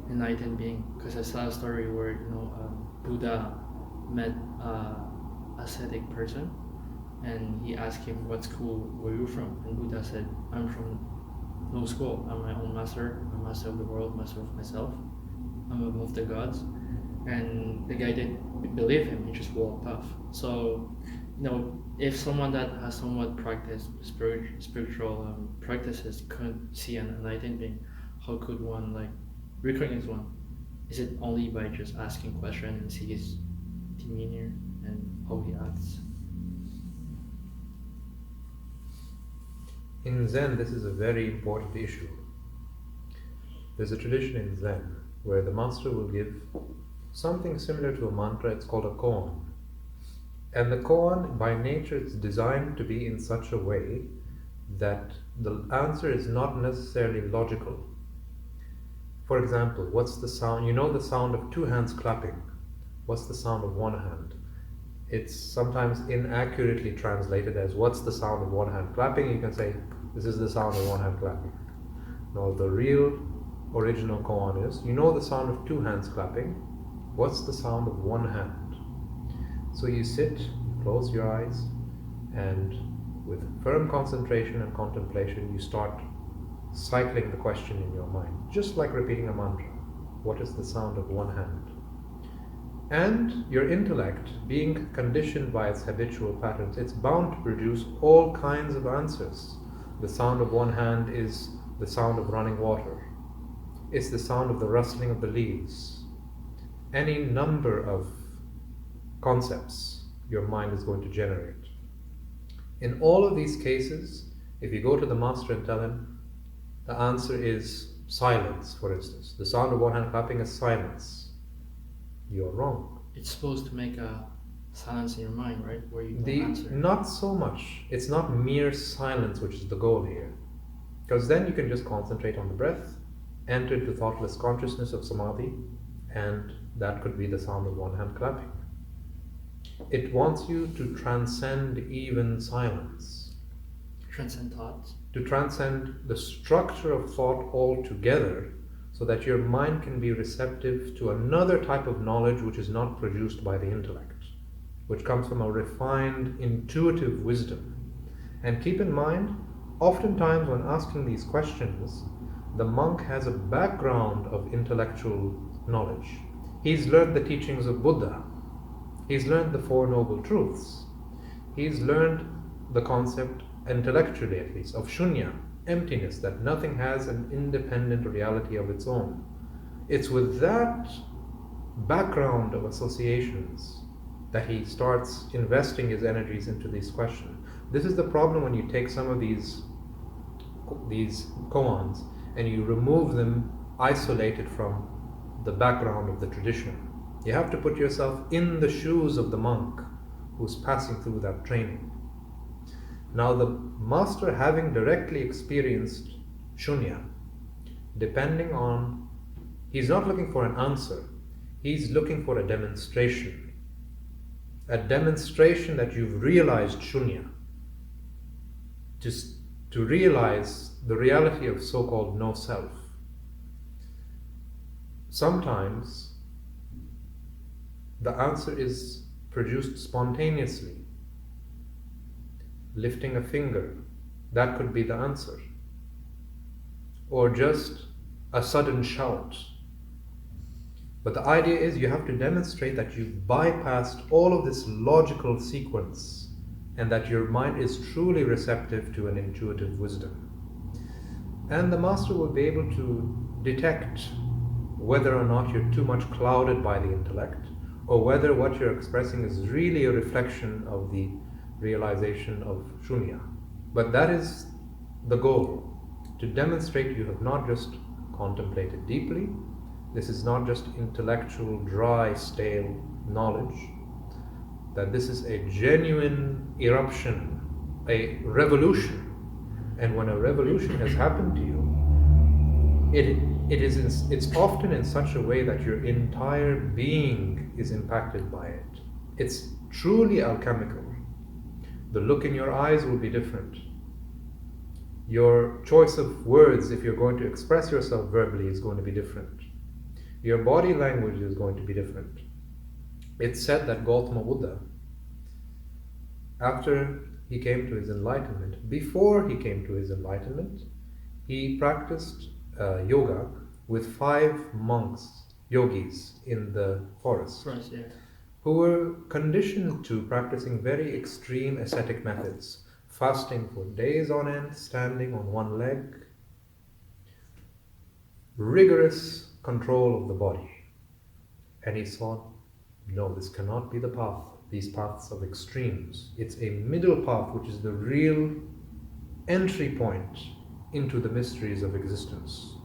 enlightened being, because I saw a story where Buddha met ascetic person, and he asked him, "What school were you from?" And Buddha said, "I'm from no school. I'm my own master. I'm master of the world, master of myself. I'm above the gods." And the guy didn't believe him. He just walked off. So, if someone that has somewhat practiced spiritual practices couldn't see an enlightened being, how could one recognize one? Is it only by just asking questions and see his demeanor and how he acts? In Zen, this is a very important issue. There's a tradition in Zen where the master will give something similar to a mantra. It's called a koan. And the koan, by nature, it's designed to be in such a way that the answer is not necessarily logical. For example, what's the sound? You know the sound of two hands clapping. What's the sound of one hand? It's sometimes inaccurately translated as what's the sound of one hand clapping. You can say this is the sound of one hand clapping. Now the real original koan is, you know the sound of two hands clapping. What's the sound of one hand? So you sit, close your eyes, and with firm concentration and contemplation, you start cycling the question in your mind, just like repeating a mantra. What is the sound of one hand? And your intellect, being conditioned by its habitual patterns, it's bound to produce all kinds of answers. The sound of one hand is the sound of running water. It's the sound of the rustling of the leaves. Any number of concepts your mind is going to generate. In all of these cases, if you go to the master and tell him, the answer is silence, for instance. The sound of one hand clapping is silence. You're wrong. It's supposed to make a silence in your mind, right? Where you don't answer. Not so much. It's not mere silence which is the goal here. Because then you can just concentrate on the breath, enter into thoughtless consciousness of samadhi, and that could be the sound of one hand clapping. It wants you to transcend even silence. Transcend thoughts. To transcend the structure of thought altogether, so that your mind can be receptive to another type of knowledge which is not produced by the intellect, which comes from a refined, intuitive wisdom. And keep in mind, oftentimes when asking these questions, the monk has a background of intellectual knowledge. He's learned the teachings of Buddha. He's learned the Four Noble Truths. He's learned the concept, intellectually at least, of Shunya, emptiness, that nothing has an independent reality of its own. It's with that background of associations that he starts investing his energies into these questions. This is the problem when you take some of these koans and you remove them isolated from the background of the tradition. You have to put yourself in the shoes of the monk who's passing through that training. Now the master, having directly experienced Shunya, depending on, he's not looking for an answer, he's looking for a demonstration. A demonstration that you've realized Shunya. Just to realize the reality of so-called no self. Sometimes the answer is produced spontaneously. Lifting a finger, that could be the answer. Or just a sudden shout. But the idea is you have to demonstrate that you've bypassed all of this logical sequence and that your mind is truly receptive to an intuitive wisdom. And the master will be able to detect whether or not you're too much clouded by the intellect, or whether what you're expressing is really a reflection of the realization of Shunya. But that is the goal, to demonstrate you have not just contemplated deeply, this is not just intellectual, dry, stale knowledge, that this is a genuine eruption, a revolution. And when a revolution has happened to you, it's often in such a way that your entire being is impacted by it. It's truly alchemical. The look in your eyes will be different. Your choice of words, if you're going to express yourself verbally, is going to be different. Your body language is going to be different. It's said that Gautama Buddha, after he came to his enlightenment, before he came to his enlightenment, he practiced yoga with 5 monks, yogis, in the forest, Yeah. who were conditioned to practicing very extreme ascetic methods, fasting for days on end, standing on one leg, rigorous control of the body. And he thought, no, this cannot be the path, these paths of extremes. It's a middle path, which is the real entry point into the mysteries of existence.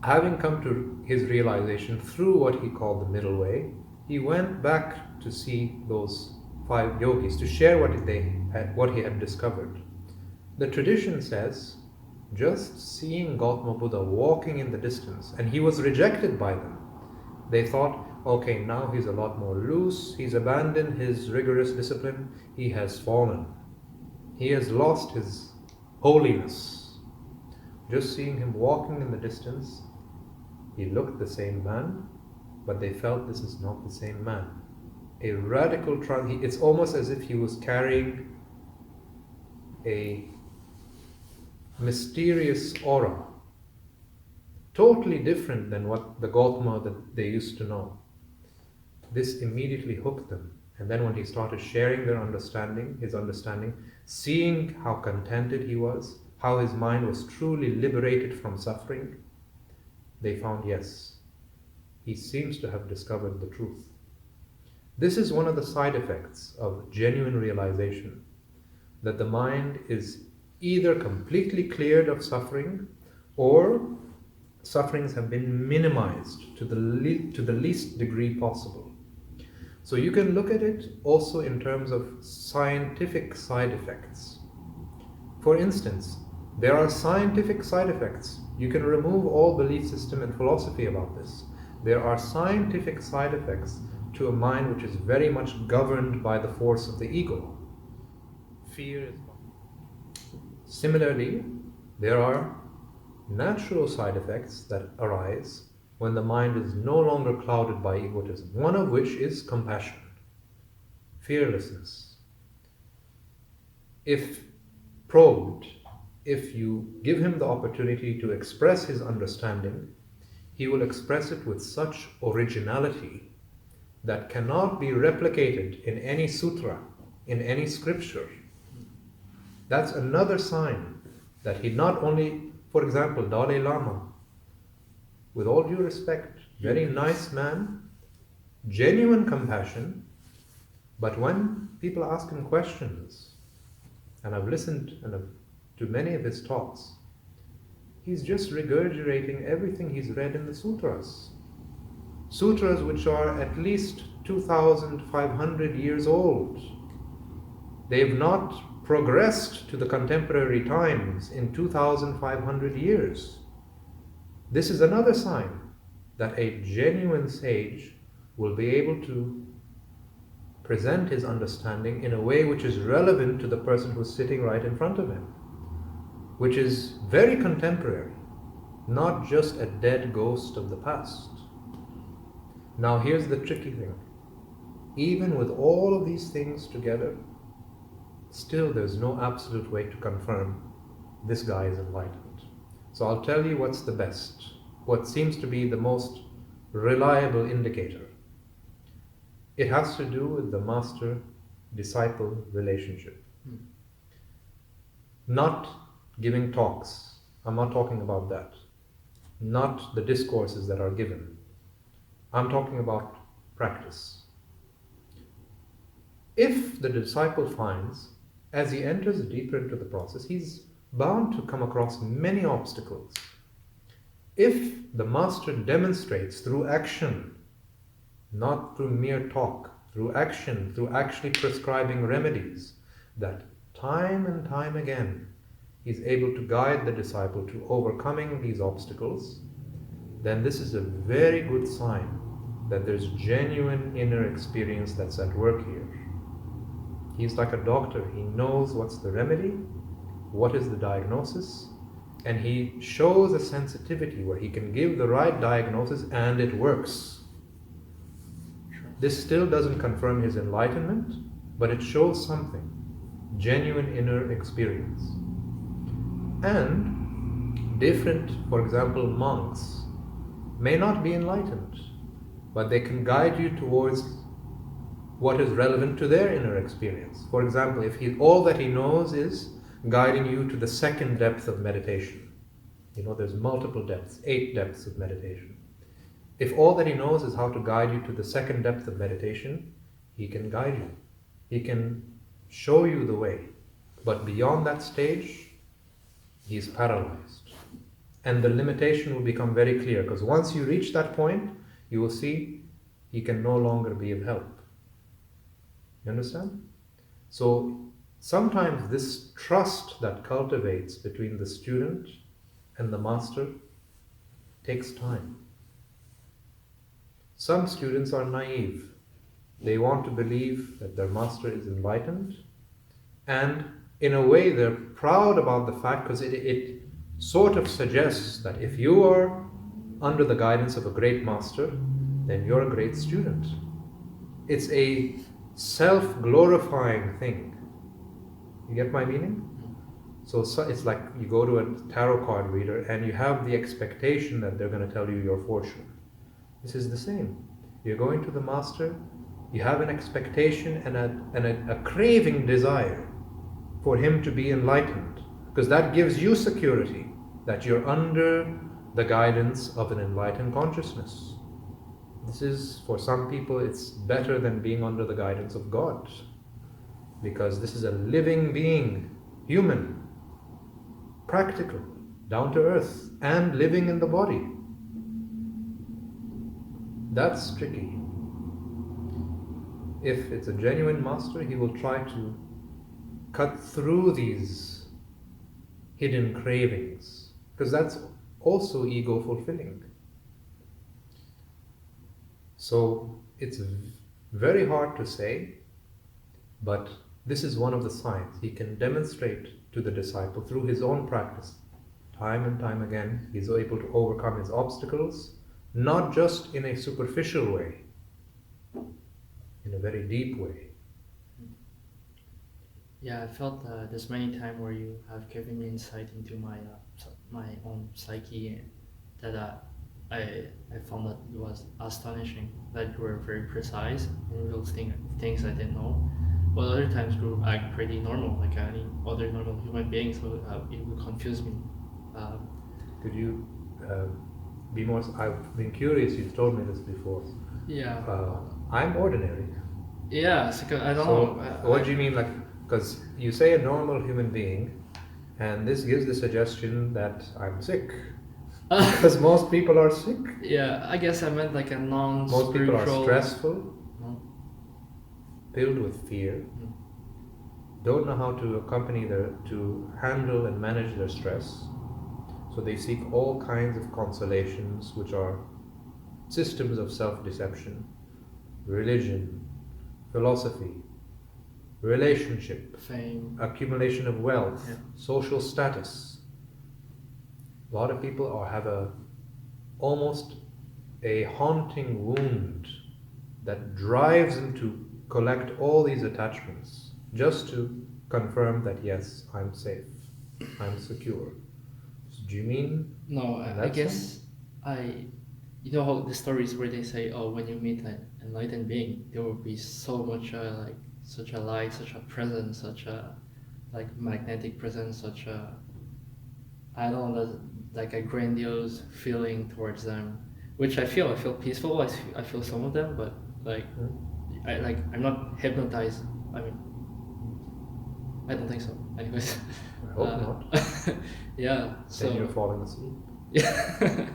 Having come to his realization through what he called the middle way, he went back to see those 5 yogis to share what he had discovered. The tradition says, just seeing Gautama Buddha walking in the distance, and he was rejected by them, they thought, okay, now he's a lot more loose, he's abandoned his rigorous discipline, he has fallen. He has lost his holiness. Just seeing him walking in the distance, he looked the same man, but they felt this is not the same man. A radical it's almost as if he was carrying a mysterious aura, totally different than what the Gautama that they used to know. This immediately hooked them. And then when he started sharing his understanding, seeing how contented he was, how his mind was truly liberated from suffering, they found, yes, he seems to have discovered the truth. This is one of the side effects of genuine realization, that the mind is either completely cleared of suffering, or sufferings have been minimized to the least degree possible. So you can look at it also in terms of scientific side effects. For instance, there are scientific side effects. You can remove all belief system and philosophy about this. There are scientific side effects to a mind which is very much governed by the force of the ego. Fear is one. Similarly, there are natural side effects that arise when the mind is no longer clouded by egotism, one of which is compassion, fearlessness. If probed, if you give him the opportunity to express his understanding, he will express it with such originality that cannot be replicated in any sutra, in any scripture. That's another sign that he not only, for example, Dalai Lama, with all due respect, very nice man, genuine compassion, but when people ask him questions, and I've listened to many of his talks, he's just regurgitating everything he's read in the sutras. Sutras which are at least 2,500 years old. They've not progressed to the contemporary times in 2,500 years. This is another sign that a genuine sage will be able to present his understanding in a way which is relevant to the person who's sitting right in front of him, which is very contemporary, not just a dead ghost of the past. Now here's the tricky thing. Even with all of these things together, still there's no absolute way to confirm this guy is enlightened. So I'll tell you what's the best, what seems to be the most reliable indicator. It has to do with the master-disciple relationship. Not giving talks. I'm not talking about that. Not the discourses that are given. I'm talking about practice. If the disciple finds, as he enters deeper into the process, he's bound to come across many obstacles. If the master demonstrates through action, not through mere talk, through action, through actually prescribing remedies, that time and time again he's able to guide the disciple to overcoming these obstacles, then this is a very good sign that there's genuine inner experience that's at work here. He's like a doctor. He knows what's the remedy, what is the diagnosis, and he shows a sensitivity where he can give the right diagnosis and it works. This still doesn't confirm his enlightenment, but it shows something, genuine inner experience. And different, for example, monks may not be enlightened, but they can guide you towards what is relevant to their inner experience. For example, if all that he knows is guiding you to the second depth of meditation. There's multiple depths, 8 depths of meditation. If all that he knows is how to guide you to the second depth of meditation, he can guide you. He can show you the way. But beyond that stage, he's paralyzed. And the limitation will become very clear, because once you reach that point, you will see he can no longer be of help. You understand? So sometimes this trust that cultivates between the student and the master takes time. Some students are naive. They want to believe that their master is enlightened, and in a way they're proud about the fact, because it sort of suggests that if you are under the guidance of a great master, then you're a great student. It's a self-glorifying thing. You get my meaning? So it's like you go to a tarot card reader and you have the expectation that they're going to tell you your fortune. This is the same. You're going to the master, you have an expectation and a craving desire for him to be enlightened, because that gives you security that you're under the guidance of an enlightened consciousness. This is, for some people, it's better than being under the guidance of God, because this is a living being, human, practical, down to earth, and living in the body. That's tricky. If it's a genuine master, he will try to cut through these hidden cravings, because that's also ego fulfilling. So it's very hard to say, but this is one of the signs. He can demonstrate to the disciple through his own practice, time and time again. He's able to overcome his obstacles, not just in a superficial way, in a very deep way. Yeah, I felt there's many times where you have given me insight into my own psyche, that I found that it was astonishing, that you were very precise and revealed things I didn't know. But other times you act pretty normal, like any other normal human being, so it would confuse me. Could you be more? I've been curious. You've told me this before. Yeah. I'm ordinary. Yeah, so I don't So know. what do you mean, like? Because you say a normal human being, and this gives the suggestion that I'm sick. Because most people are sick. Yeah, I guess I meant like a non-spiritual... Most people are stressful, filled with fear, don't know how to to handle and manage their stress. So they seek all kinds of consolations, which are systems of self-deception, religion, philosophy, relationship, fame, accumulation of wealth, social status. A lot of people have almost a haunting wound that drives them to collect all these attachments just to confirm that yes, I'm safe, I'm secure. So do you mean? No, I guess you know how the stories where they say, oh, when you meet an enlightened being, there will be so much such a light, such a presence, such a magnetic presence, such a, I don't know, like a grandiose feeling towards them, which I feel peaceful. I feel some of them, but I'm not hypnotized. I mean, I don't think so. Anyways, I hope not. Yeah. So then you're falling asleep. Yeah,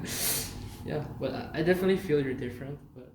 yeah. But I definitely feel you're different. But